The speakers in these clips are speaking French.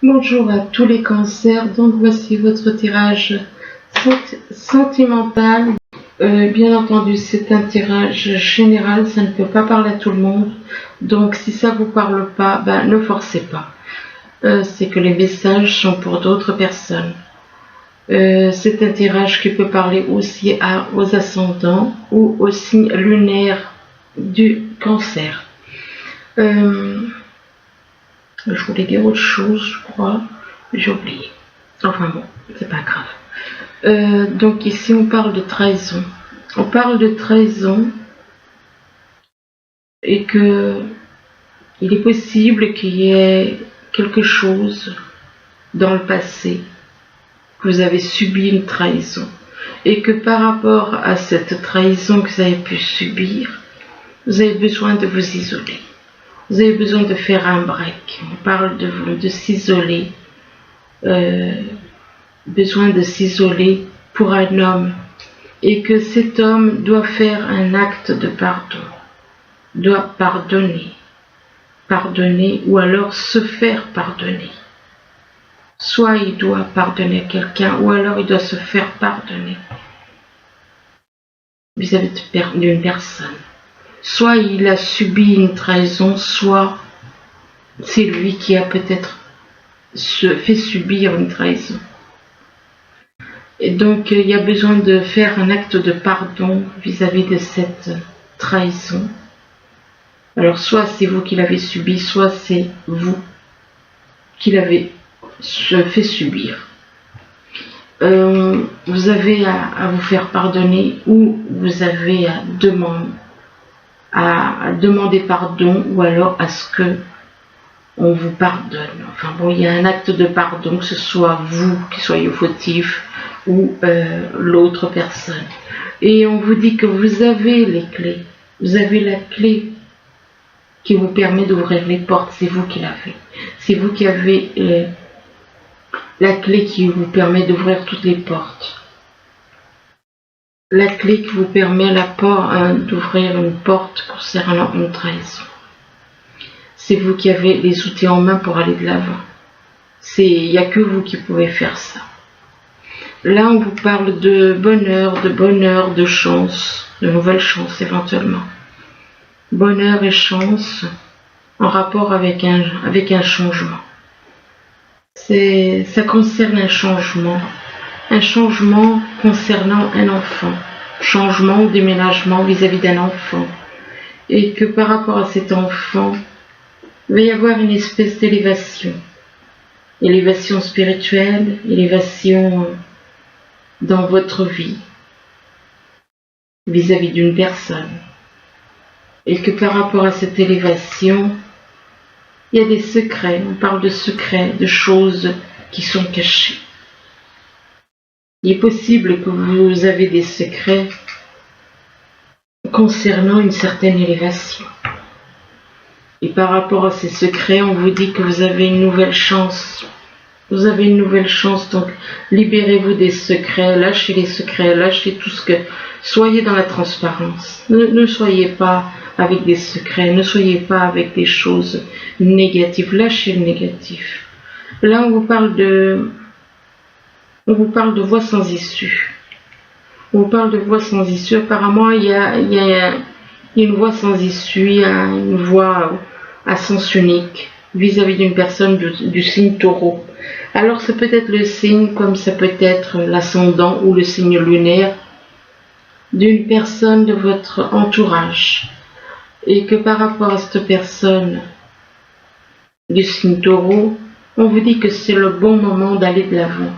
Bonjour à tous les cancers, donc voici votre tirage sentimental. Bien entendu, c'est un tirage général, ça ne peut pas parler à tout le monde. Donc si ça vous parle pas, ne forcez pas. C'est que les messages sont pour d'autres personnes. C'est un tirage qui peut parler aussi aux ascendants ou aux signes lunaires du cancer. Je voulais dire autre chose, je crois. J'ai oublié. Enfin bon, c'est pas grave. Donc ici, on parle de trahison. On parle de trahison et que il est possible qu'il y ait quelque chose dans le passé, que vous avez subi une trahison et que par rapport à cette trahison que vous avez pu subir, vous avez besoin de vous isoler. Vous avez besoin de faire un break. On parle de s'isoler. Besoin de s'isoler pour un homme. Et que cet homme doit faire un acte de pardon. Doit pardonner. Pardonner ou alors se faire pardonner. Soit il doit pardonner à quelqu'un ou alors il doit se faire pardonner vis-à-vis d'une personne. Soit il a subi une trahison, soit c'est lui qui a peut-être fait subir une trahison. Et donc il y a besoin de faire un acte de pardon vis-à-vis de cette trahison. Alors soit c'est vous qui l'avez subi, soit c'est vous qui l'avez fait subir. Vous avez à vous faire pardonner ou vous avez à demander pardon ou alors à ce que on vous pardonne. Enfin bon, il y a un acte de pardon, que ce soit vous qui soyez fautif ou l'autre personne. Et on vous dit que vous avez les clés. Vous avez la clé qui vous permet d'ouvrir les portes. C'est vous qui l'avez. C'est vous qui avez la clé qui vous permet d'ouvrir toutes les portes. La clé qui vous permet d'ouvrir une porte concernant une trahison. C'est vous qui avez les outils en main pour aller de l'avant. Il n'y a que vous qui pouvez faire ça. Là, on vous parle de bonheur, de chance, de nouvelles chances éventuellement. Bonheur et chance en rapport avec un changement. Ça concerne un changement concernant un enfant, changement ou déménagement vis-à-vis d'un enfant. Et que par rapport à cet enfant, il va y avoir une espèce d'élévation. Élévation spirituelle, élévation dans votre vie, vis-à-vis d'une personne. Et que par rapport à cette élévation, il y a des secrets, on parle de secrets, de choses qui sont cachées. Il est possible que vous avez des secrets concernant une certaine élévation. Et par rapport à ces secrets, on vous dit que vous avez une nouvelle chance. Vous avez une nouvelle chance, donc libérez-vous des secrets, lâchez les secrets, lâchez tout ce que... Soyez dans la transparence. Ne soyez pas avec des secrets, ne soyez pas avec des choses négatives. Lâchez le négatif. Là, on vous parle de voies sans issue. On vous parle de voies sans issue. Apparemment, il y a une voie sans issue, il y a une voie à sens unique vis-à-vis d'une personne du signe taureau. Alors, ça peut être le signe, comme ça peut être l'ascendant ou le signe lunaire d'une personne de votre entourage. Et que par rapport à cette personne du signe taureau, on vous dit que c'est le bon moment d'aller de l'avant.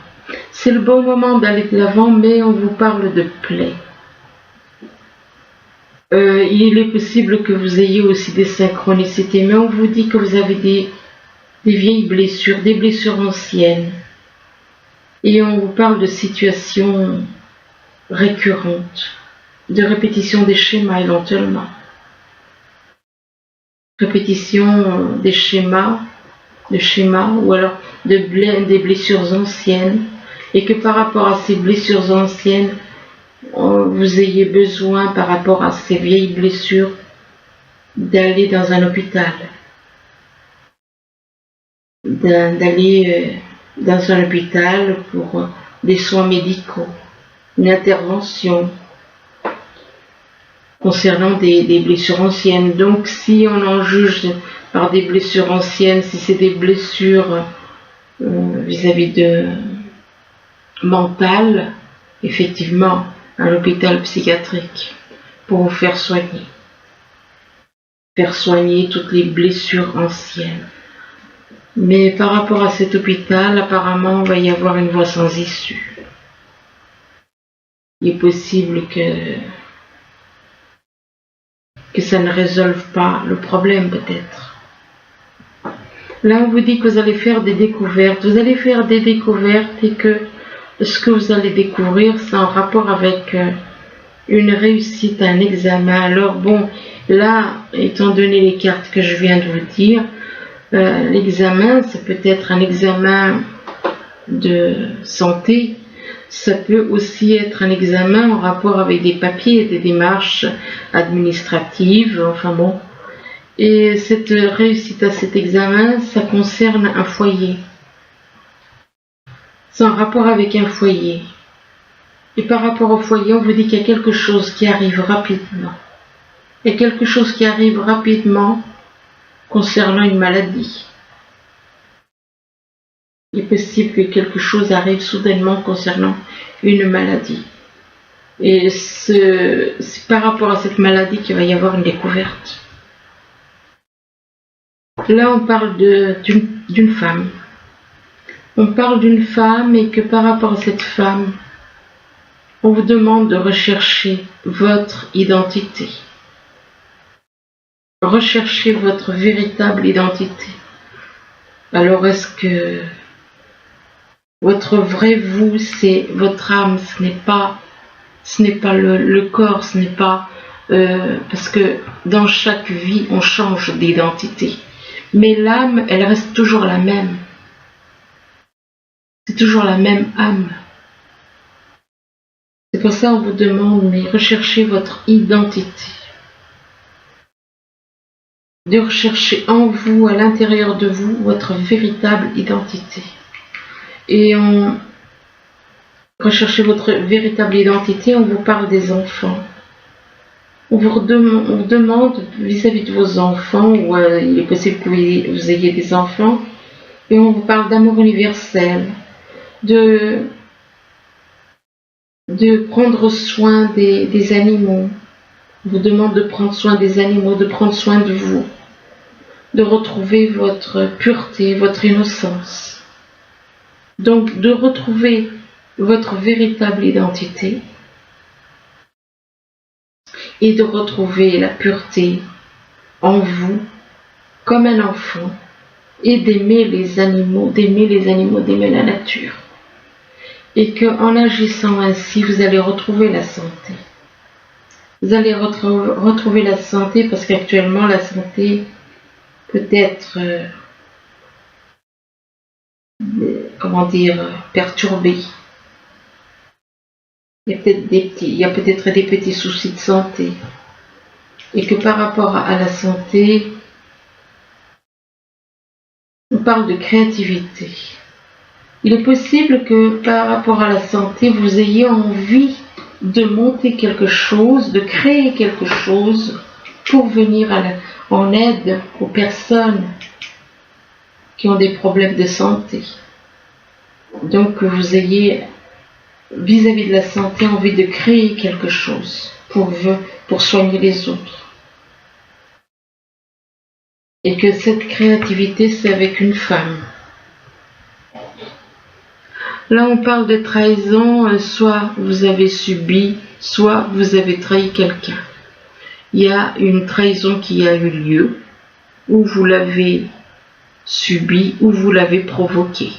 C'est le bon moment d'aller de l'avant, mais on vous parle de plaie. Il est possible que vous ayez aussi des synchronicités, mais on vous dit que vous avez des vieilles blessures, des blessures anciennes. Et on vous parle de situations récurrentes, de répétition des schémas éventuellement. Répétition des schémas ou alors des blessures anciennes. Et que par rapport à ces blessures anciennes, vous ayez besoin, par rapport à ces vieilles blessures, d'aller dans un hôpital. d'aller dans un hôpital pour des soins médicaux, une intervention concernant des blessures anciennes. Donc si on en juge par des blessures anciennes, si c'est des blessures vis-à-vis de mentales, effectivement, à l'hôpital psychiatrique pour vous faire soigner toutes les blessures anciennes. Mais par rapport à cet hôpital, apparemment, il va y avoir une voie sans issue. Il est possible que ça ne résolve pas le problème, peut-être. Là, on vous dit que vous allez faire des découvertes. Vous allez faire des découvertes et que ce que vous allez découvrir, c'est en rapport avec une réussite à un examen. Alors bon, là, étant donné les cartes que je viens de vous dire, l'examen, ça peut être un examen de santé, ça peut aussi être un examen en rapport avec des papiers, des démarches administratives, enfin bon. Et cette réussite à cet examen, ça concerne un foyer. C'est en rapport avec un foyer. Et par rapport au foyer, on vous dit qu'il y a quelque chose qui arrive rapidement. Il y a quelque chose qui arrive rapidement concernant une maladie. Il est possible que quelque chose arrive soudainement concernant une maladie. Et c'est par rapport à cette maladie qu'il va y avoir une découverte. Là, on parle d'une femme. On parle d'une femme et que par rapport à cette femme, on vous demande de rechercher votre identité. Recherchez votre véritable identité. Alors, est-ce que votre vrai vous, c'est votre âme, ce n'est pas le corps, ce n'est pas... parce que dans chaque vie, on change d'identité. Mais l'âme, elle reste toujours la même. C'est toujours la même âme. C'est pour ça qu'on vous demande, mais recherchez votre identité. De rechercher en vous, à l'intérieur de vous, votre véritable identité. Et on recherchez votre véritable identité, on vous parle des enfants. On vous demande vis-à-vis de vos enfants, ou il est possible que vous ayez des enfants, et on vous parle d'amour universel, de prendre soin des animaux. On vous demande de prendre soin des animaux, de prendre soin de vous, de retrouver votre pureté, votre innocence. Donc de retrouver votre véritable identité et de retrouver la pureté en vous comme un enfant et d'aimer les animaux, d'aimer la nature. Et qu'en agissant ainsi, vous allez retrouver la santé. Vous allez retrouver la santé parce qu'actuellement la santé peut être perturbée. Il y a peut-être des petits soucis de santé. Et que par rapport à la santé, on parle de créativité. Il est possible que par rapport à la santé, vous ayez envie de monter quelque chose, de créer quelque chose pour venir en aide aux personnes qui ont des problèmes de santé. Donc que vous ayez vis-à-vis de la santé envie de créer quelque chose pour soigner les autres. Et que cette créativité, c'est avec une femme. Là, on parle de trahison, soit vous avez subi, soit vous avez trahi quelqu'un. Il y a une trahison qui a eu lieu, ou vous l'avez subi, ou vous l'avez provoquée.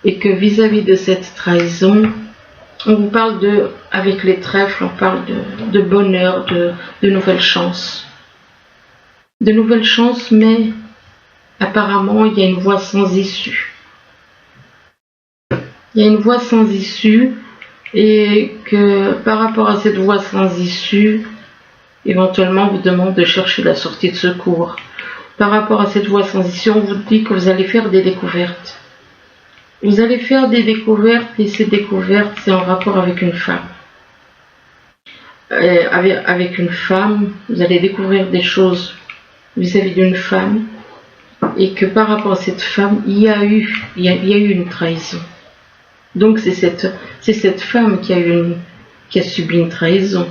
Et que vis-à-vis de cette trahison, on vous parle avec les trèfles, on parle de bonheur, de nouvelles chances. De nouvelles chances, mais apparemment, il y a une voie sans issue. Il y a une voie sans issue et que par rapport à cette voie sans issue, éventuellement, on vous demande de chercher la sortie de secours. par rapport à cette voie sans issue, on vous dit que vous allez faire des découvertes. Vous allez faire des découvertes et ces découvertes, c'est en rapport avec une femme. Avec une femme, vous allez découvrir des choses vis-à-vis d'une femme et que par rapport à cette femme, il y a eu une trahison. Donc c'est cette femme qui a subi une trahison.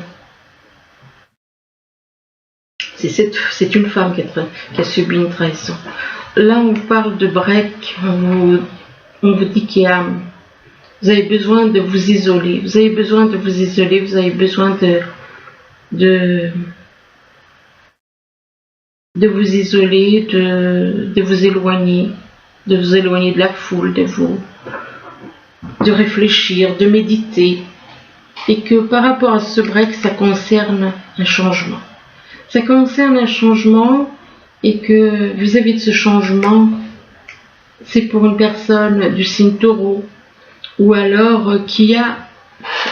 C'est une femme qui a subi une trahison. Là, on parle de break, on vous dit vous avez besoin de vous isoler. Vous avez besoin de vous isoler, vous avez besoin de vous isoler, de vous éloigner de la foule, de réfléchir, de méditer. Et que par rapport à ce break, ça concerne un changement. Ça concerne un changement et que vis-à-vis de ce changement, c'est pour une personne du signe Taureau ou alors qui a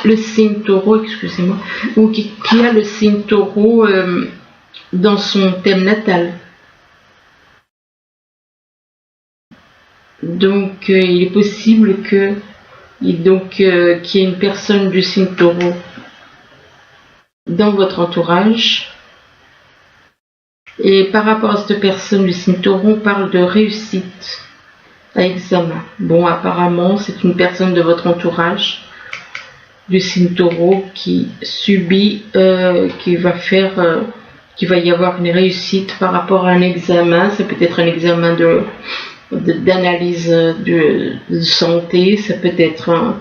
le signe Taureau, excusez-moi, ou qui a le signe Taureau dans son thème natal. Donc il est possible qu'il y ait une personne du signe Taureau dans votre entourage. Et par rapport à cette personne du signe Taureau, on parle de réussite à examen. Bon, apparemment, c'est une personne de votre entourage du signe Taureau qui subit, qu'il va y avoir une réussite par rapport à un examen. Ça peut être un examen d'analyse de santé, ça peut être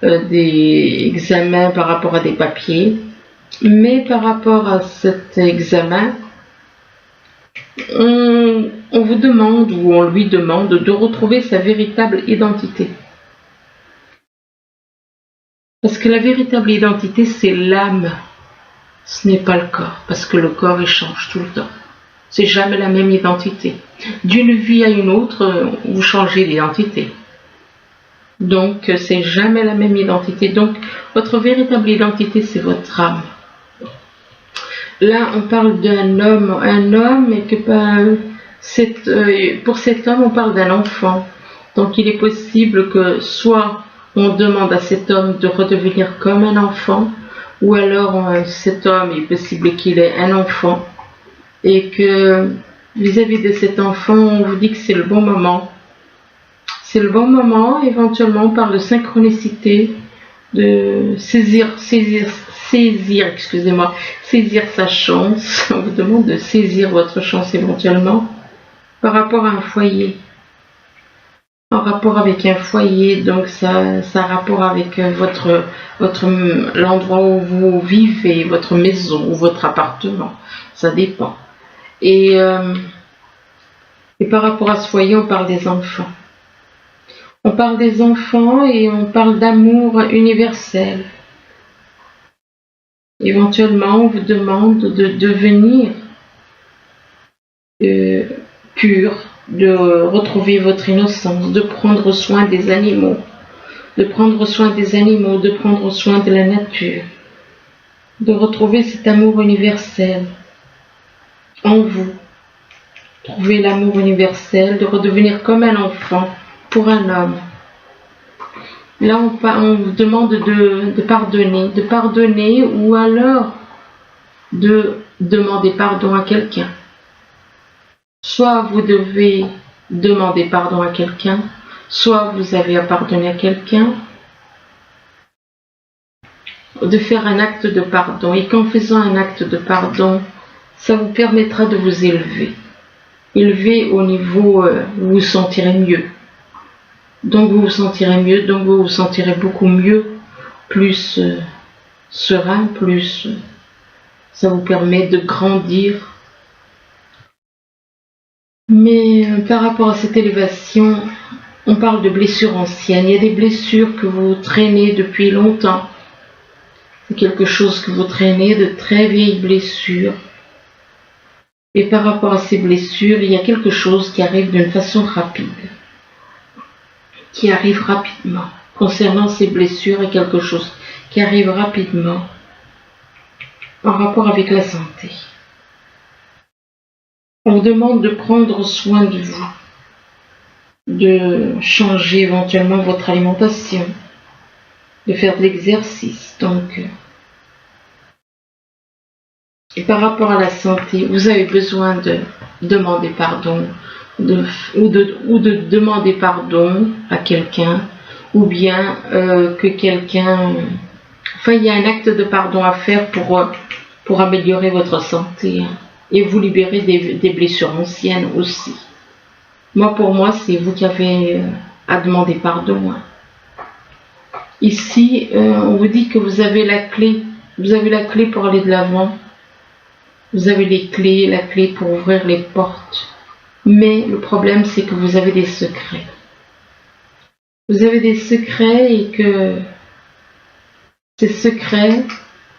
des examens par rapport à des papiers. Mais par rapport à cet examen, on vous demande ou on lui demande de retrouver sa véritable identité. Parce que la véritable identité, c'est l'âme, ce n'est pas le corps, parce que le corps, il change tout le temps. C'est jamais la même identité. D'une vie à une autre, vous changez d'identité. Donc, c'est jamais la même identité. Donc, votre véritable identité, c'est votre âme. Là, on parle d'un homme, et que pour cet homme, on parle d'un enfant. Donc, il est possible que soit on demande à cet homme de redevenir comme un enfant, ou alors cet homme, il est possible qu'il ait un enfant, et que vis-à-vis de cet enfant, on vous dit que c'est le bon moment. C'est le bon moment, éventuellement, on parle de synchronicité, de saisir sa chance. On vous demande de saisir votre chance éventuellement par rapport à un foyer. En rapport avec un foyer, donc ça a rapport avec l'endroit où vous vivez, votre maison ou votre appartement, ça dépend. Et par rapport à ce foyer, on parle des enfants. On parle des enfants et on parle d'amour universel. Éventuellement, on vous demande de devenir pur, de retrouver votre innocence, de prendre soin des animaux, de prendre soin de la nature, de retrouver cet amour universel en vous. Trouver l'amour universel, de redevenir comme un enfant pour un homme. Là, on vous demande de pardonner ou alors de demander pardon à quelqu'un. Soit vous devez demander pardon à quelqu'un, soit vous avez à pardonner à quelqu'un, de faire un acte de pardon. Et qu'en faisant un acte de pardon, ça vous permettra de vous élever au niveau où vous vous sentirez mieux. Donc vous vous sentirez mieux, donc vous vous sentirez beaucoup mieux, plus serein, plus ça vous permet de grandir. Mais par rapport à cette élévation, on parle de blessures anciennes. Il y a des blessures que vous traînez depuis longtemps. C'est quelque chose que vous traînez, de très vieilles blessures. Et par rapport à ces blessures, il y a quelque chose qui arrive d'une façon rapide. Qui arrive rapidement. Concernant ces blessures, il y a quelque chose qui arrive rapidement en rapport avec la santé. On vous demande de prendre soin de vous, de changer éventuellement votre alimentation, de faire de l'exercice. Donc, et par rapport à la santé, vous avez besoin de demander pardon ou de demander pardon à quelqu'un, ou bien que quelqu'un... Enfin, il y a un acte de pardon à faire pour améliorer votre santé, hein, et vous libérer des blessures anciennes aussi. Pour moi, c'est vous qui avez à demander pardon. Hein. Ici, on vous dit que vous avez la clé. Vous avez la clé pour aller de l'avant. Vous avez les clés, la clé pour ouvrir les portes. Mais le problème, c'est que vous avez des secrets. Vous avez des secrets et que ces secrets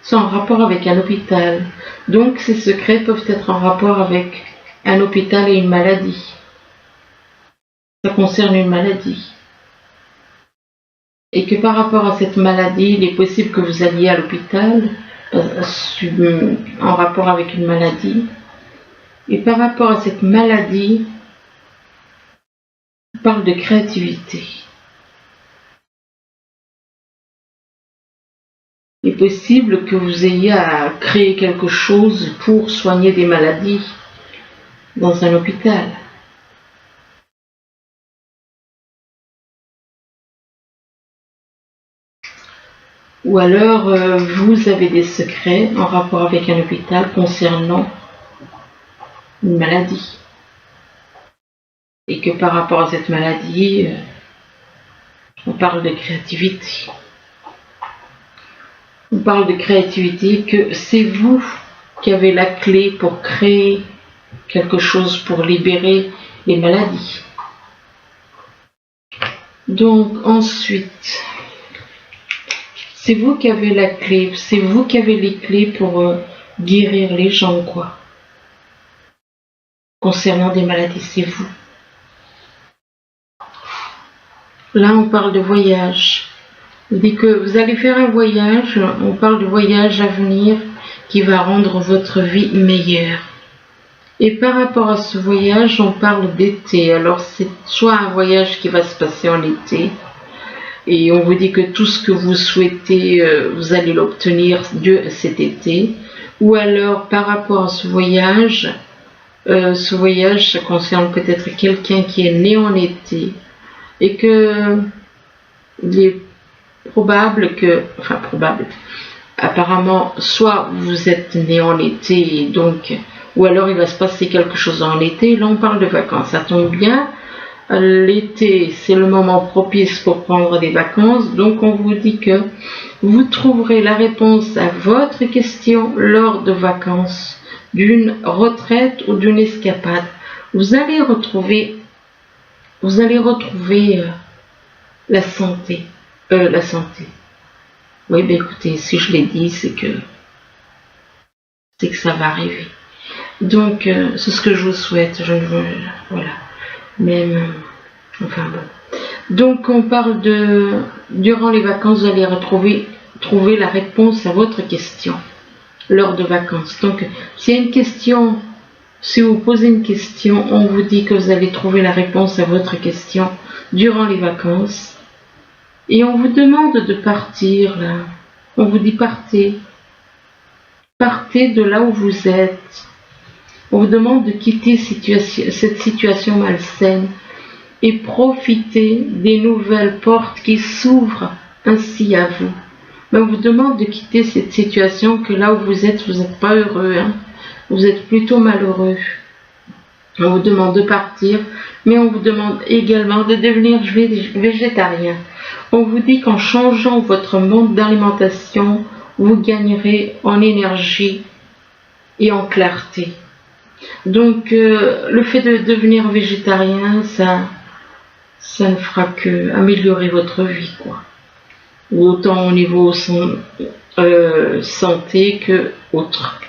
sont en rapport avec un hôpital. Donc, ces secrets peuvent être en rapport avec un hôpital et une maladie. Ça concerne une maladie. Et que par rapport à cette maladie, il est possible que vous alliez à l'hôpital en rapport avec une maladie. Et par rapport à cette maladie, on parle de créativité. Il est possible que vous ayez à créer quelque chose pour soigner des maladies dans un hôpital. Ou alors, vous avez des secrets en rapport avec un hôpital concernant une maladie. Et que par rapport à cette maladie, on parle de créativité. On parle de créativité, que c'est vous qui avez la clé pour créer quelque chose pour libérer les maladies. Donc ensuite, c'est vous qui avez la clé, c'est vous qui avez les clés pour guérir les gens, quoi. Concernant des maladies, c'est vous. Là, on parle de voyage. On dit que vous allez faire un voyage, on parle de voyage à venir qui va rendre votre vie meilleure. Et par rapport à ce voyage, on parle d'été. Alors, c'est soit un voyage qui va se passer en été, et on vous dit que tout ce que vous souhaitez, vous allez l'obtenir cet été. Ou alors, par rapport à ce voyage, ça concerne peut-être quelqu'un qui est né en été, et que il est probable que, apparemment, soit vous êtes né en été, donc, ou alors il va se passer quelque chose en été. Là, on parle de vacances, ça tombe bien. L'été, c'est le moment propice pour prendre des vacances, donc on vous dit que vous trouverez la réponse à votre question lors de vacances, d'une retraite ou d'une escapade. Vous allez retrouver la santé. La santé. Oui, ben écoutez, si je l'ai dit, c'est que ça va arriver. Donc, c'est ce que je vous souhaite. Voilà. Même, enfin bon. Donc, on parle de, durant les vacances, vous allez trouver la réponse à votre question lors de vacances. Donc, s'il y a une question, si vous posez une question, on vous dit que vous allez trouver la réponse à votre question durant les vacances. Et on vous demande de partir là. On vous dit partez. Partez de là où vous êtes. On vous demande de quitter cette situation malsaine et profiter des nouvelles portes qui s'ouvrent ainsi à vous. Mais on vous demande de quitter cette situation que là où vous n'êtes pas heureux. Hein. Vous êtes plutôt malheureux. On vous demande de partir, mais on vous demande également de devenir végétarien. On vous dit qu'en changeant votre mode d'alimentation, vous gagnerez en énergie et en clarté. Donc, le fait de devenir végétarien, ça ne fera que améliorer votre vie, quoi. Autant au niveau santé que autre.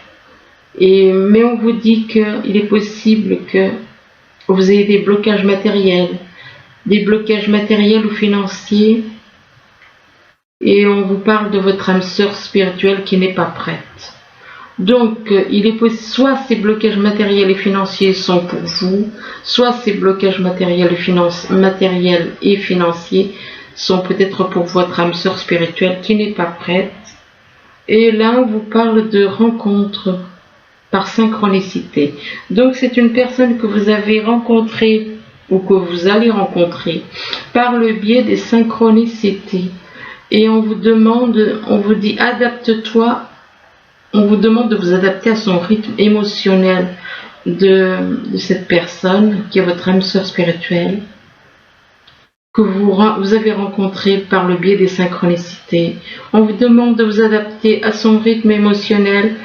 Mais on vous dit qu'il est possible que vous ayez des blocages matériels ou financiers, et on vous parle de votre âme sœur spirituelle qui n'est pas prête. Donc, il est possible, soit ces blocages matériels et financiers sont pour vous, soit ces blocages matériels et financiers sont peut-être pour votre âme sœur spirituelle qui n'est pas prête. Et là, on vous parle de rencontre par synchronicité. Donc, c'est une personne que vous avez rencontrée ou que vous allez rencontrer par le biais des synchronicités. Et on vous demande, on vous dit adapte-toi. On vous demande de vous adapter à son rythme émotionnel de cette personne qui est votre âme sœur spirituelle que vous avez rencontrée par le biais des synchronicités. On vous demande de vous adapter à son rythme émotionnel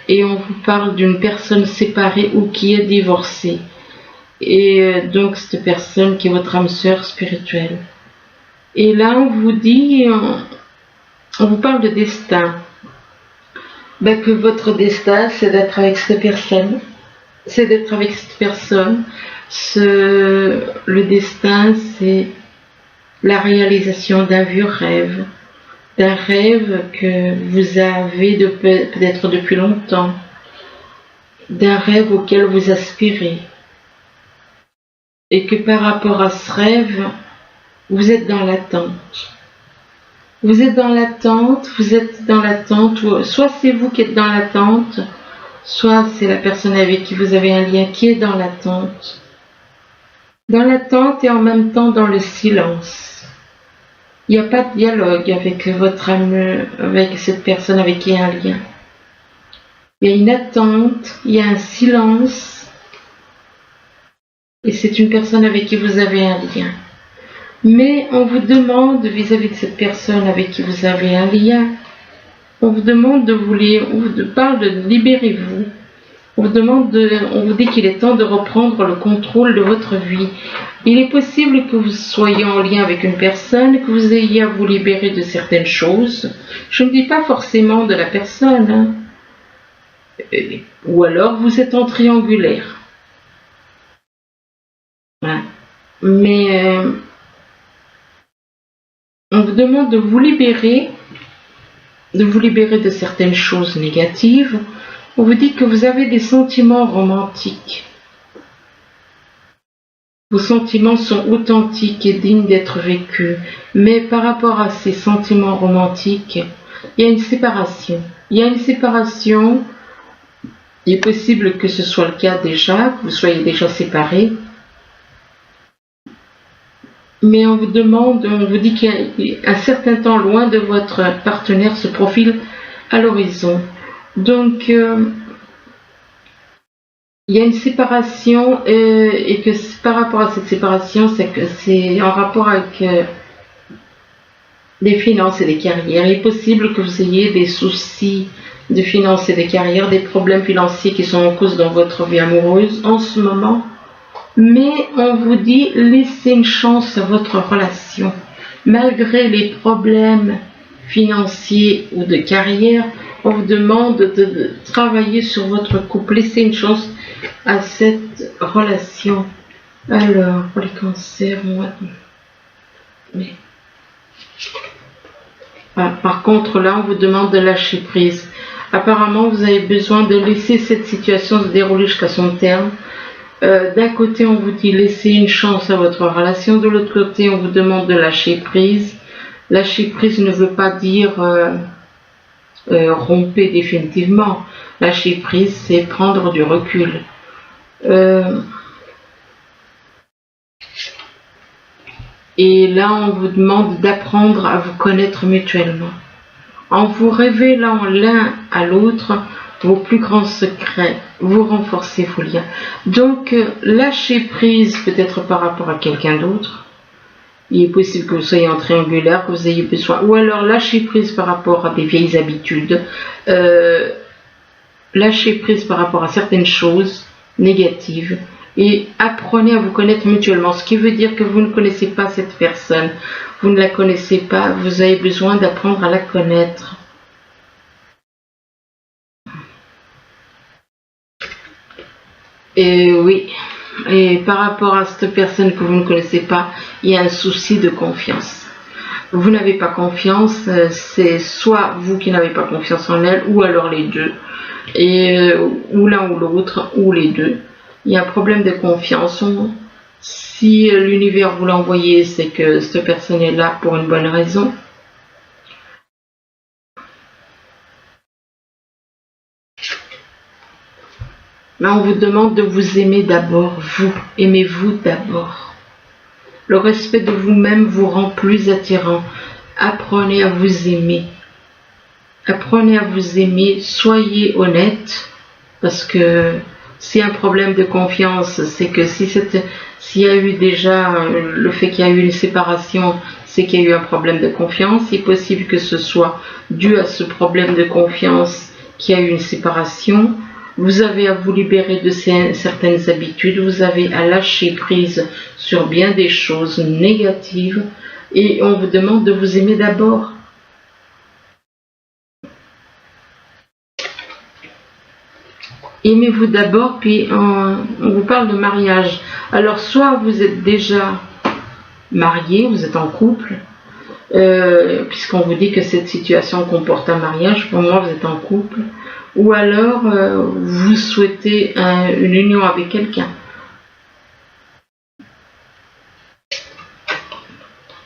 et on vous parle d'une personne séparée ou qui est divorcée. Et donc cette personne qui est votre âme sœur spirituelle. Et là on vous dit, on vous parle de destin. Que votre destin, c'est d'être avec cette personne. C'est d'être avec cette personne. Le destin, c'est la réalisation d'un vieux rêve. D'un rêve que vous avez peut-être depuis longtemps. D'un rêve auquel vous aspirez. Et que par rapport à ce rêve, vous êtes dans l'attente. Vous êtes dans l'attente, soit c'est vous qui êtes dans l'attente, soit c'est la personne avec qui vous avez un lien qui est dans l'attente. Dans l'attente et en même temps dans le silence. Il n'y a pas de dialogue avec votre âme, avec cette personne avec qui il y a un lien. Il y a une attente, il y a un silence, et c'est une personne avec qui vous avez un lien. Mais on vous demande, vis-à-vis de cette personne avec qui vous avez un lien, on vous demande de libérez-vous. On vous dit qu'il est temps de reprendre le contrôle de votre vie. Il est possible que vous soyez en lien avec une personne, que vous ayez à vous libérer de certaines choses. Je ne dis pas forcément de la personne, ou alors vous êtes en triangulaire. Voilà. Mais on vous demande de vous libérer de certaines choses négatives. On vous dit que vous avez des sentiments romantiques. Vos sentiments sont authentiques et dignes d'être vécus. Mais par rapport à ces sentiments romantiques, il y a une séparation. Il est possible que ce soit le cas déjà, que vous soyez déjà séparés. Mais on vous dit qu'un certain temps loin de votre partenaire se profile à l'horizon. Donc, il y a une séparation et que par rapport à cette séparation, c'est en rapport avec les finances et les carrières. Il est possible que vous ayez des soucis de finances et de carrières, des problèmes financiers qui sont en cause dans votre vie amoureuse en ce moment. Mais on vous dit, laissez une chance à votre relation. Malgré les problèmes financiers ou de carrière, on vous demande de travailler sur votre couple. Laissez une chance à cette relation. Alors, pour les cancers, par contre, là, on vous demande de lâcher prise. Apparemment, vous avez besoin de laisser cette situation se dérouler jusqu'à son terme. D'un côté, on vous dit laissez une chance à votre relation. De l'autre côté, on vous demande de lâcher prise. Lâcher prise ne veut pas dire rompez définitivement. Lâcher prise, c'est prendre du recul. Et là, on vous demande d'apprendre à vous connaître mutuellement. En vous révélant l'un à l'autre vos plus grands secrets, vous renforcez vos liens. Donc, lâchez prise peut-être par rapport à quelqu'un d'autre. Il est possible que vous soyez en triangulaire, que vous ayez besoin. Ou alors, lâchez prise par rapport à des vieilles habitudes. Lâchez prise par rapport à certaines choses négatives. Et apprenez à vous connaître mutuellement. Ce qui veut dire que vous ne connaissez pas cette personne. Vous ne la connaissez pas. Vous avez besoin d'apprendre à la connaître. Et oui, et par rapport à cette personne que vous ne connaissez pas, il y a un souci de confiance. Vous n'avez pas confiance, c'est soit vous qui n'avez pas confiance en elle, ou alors les deux. et ou l'un ou l'autre, ou les deux. Il y a un problème de confiance. Si l'univers vous l'a envoyé, c'est que cette personne est là pour une bonne raison. Mais on vous demande de vous aimer d'abord, vous. Aimez-vous d'abord. Le respect de vous-même vous rend plus attirant. Apprenez à vous aimer. Apprenez à vous aimer. Soyez honnête. Parce que s'il y a un problème de confiance, c'est que s'il y a eu déjà le fait qu'il y a eu une séparation, c'est qu'il y a eu un problème de confiance. Il est possible que ce soit dû à ce problème de confiance qu'il y a eu une séparation. Vous avez à vous libérer de certaines habitudes, vous avez à lâcher prise sur bien des choses négatives et on vous demande de vous aimer d'abord. Aimez-vous d'abord, puis on vous parle de mariage. Alors soit vous êtes déjà marié, vous êtes en couple, puisqu'on vous dit que cette situation comporte un mariage, pour moi vous êtes en couple, ou alors vous souhaitez une union avec quelqu'un.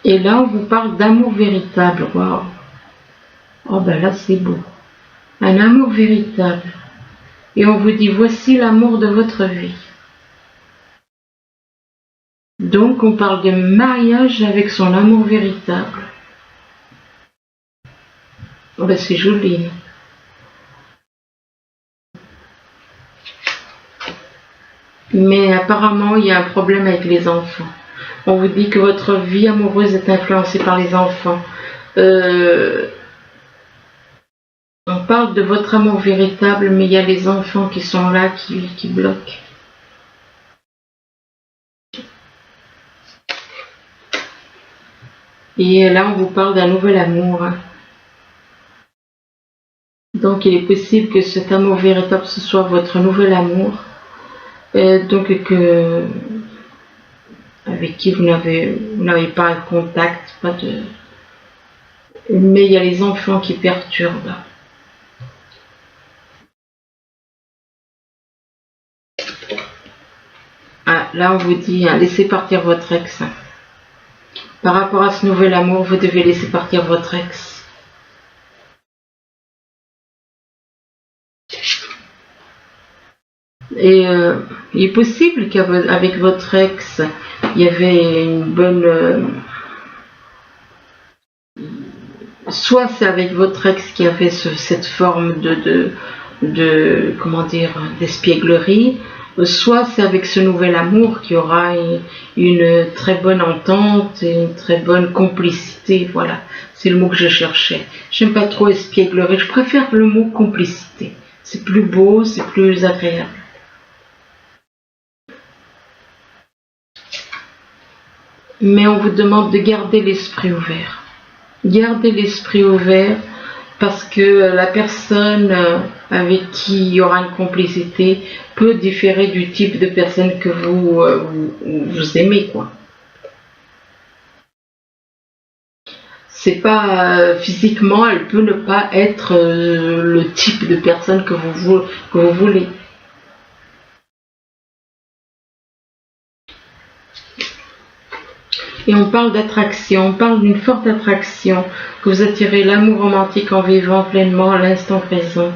Et là on vous parle d'amour véritable. Waouh! Oh ben là c'est beau. Un amour véritable. Et on vous dit voici l'amour de votre vie. Donc on parle de mariage avec son amour véritable. Oh ben c'est joli. Mais apparemment, il y a un problème avec les enfants. On vous dit que votre vie amoureuse est influencée par les enfants. On parle de votre amour véritable, mais il y a les enfants qui sont là, qui bloquent. Et là, on vous parle d'un nouvel amour. Donc, il est possible que cet amour véritable, ce soit votre nouvel amour. Donc avec qui vous n'avez pas un contact, mais il y a les enfants qui perturbent. Ah, là on vous dit, laissez partir votre ex. Par rapport à ce nouvel amour, vous devez laisser partir votre ex. Et il est possible qu'avec votre ex, il y avait une bonne... soit c'est avec votre ex qui avait cette forme comment dire, d'espièglerie, soit c'est avec ce nouvel amour qui aura une très bonne entente et une très bonne complicité. Voilà, c'est le mot que je cherchais. J'aime pas trop espièglerie, je préfère le mot complicité. C'est plus beau, c'est plus agréable. Mais on vous demande de garder l'esprit ouvert. Gardez l'esprit ouvert parce que la personne avec qui il y aura une complicité peut différer du type de personne que vous aimez, quoi. C'est pas physiquement, elle peut ne pas être le type de personne que vous voulez. Et on parle d'attraction, on parle d'une forte attraction, que vous attirez l'amour romantique en vivant pleinement à l'instant présent.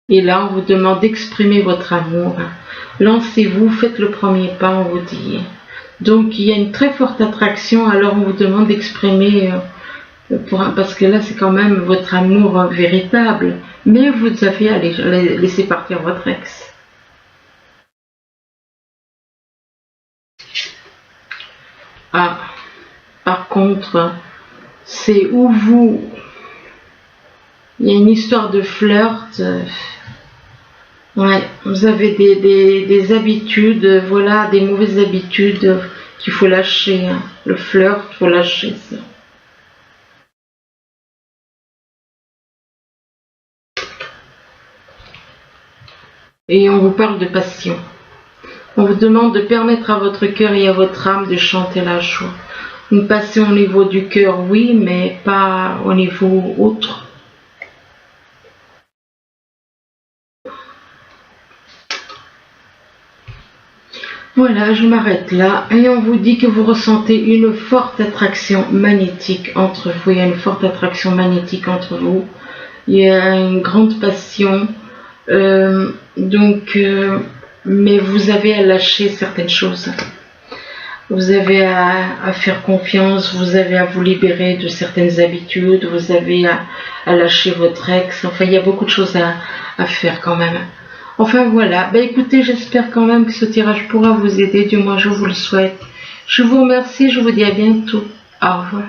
Et là, on vous demande d'exprimer votre amour. Lancez-vous, faites le premier pas, on vous dit. Donc, il y a une très forte attraction, alors on vous demande d'exprimer, parce que là, c'est quand même votre amour véritable. Mais vous avez à laisser partir votre ex. Ah, par contre, c'est où il y a une histoire de flirt. Ouais, vous avez des habitudes, voilà, des mauvaises habitudes qu'il faut lâcher. Hein. Le flirt, il faut lâcher ça. Et on vous parle de passion. On vous demande de permettre à votre cœur et à votre âme de chanter la joie. Une passion au niveau du cœur, oui, mais pas au niveau autre. Voilà, je m'arrête là et on vous dit que vous ressentez une forte attraction magnétique entre vous. Il y a une forte attraction magnétique entre vous. Il y a une grande passion. Mais vous avez à lâcher certaines choses. Vous avez à faire confiance, vous avez à vous libérer de certaines habitudes, vous avez à lâcher votre ex. Enfin, il y a beaucoup de choses à faire quand même. Enfin voilà, écoutez, j'espère quand même que ce tirage pourra vous aider, du moins je vous le souhaite. Je vous remercie, je vous dis à bientôt. Au revoir.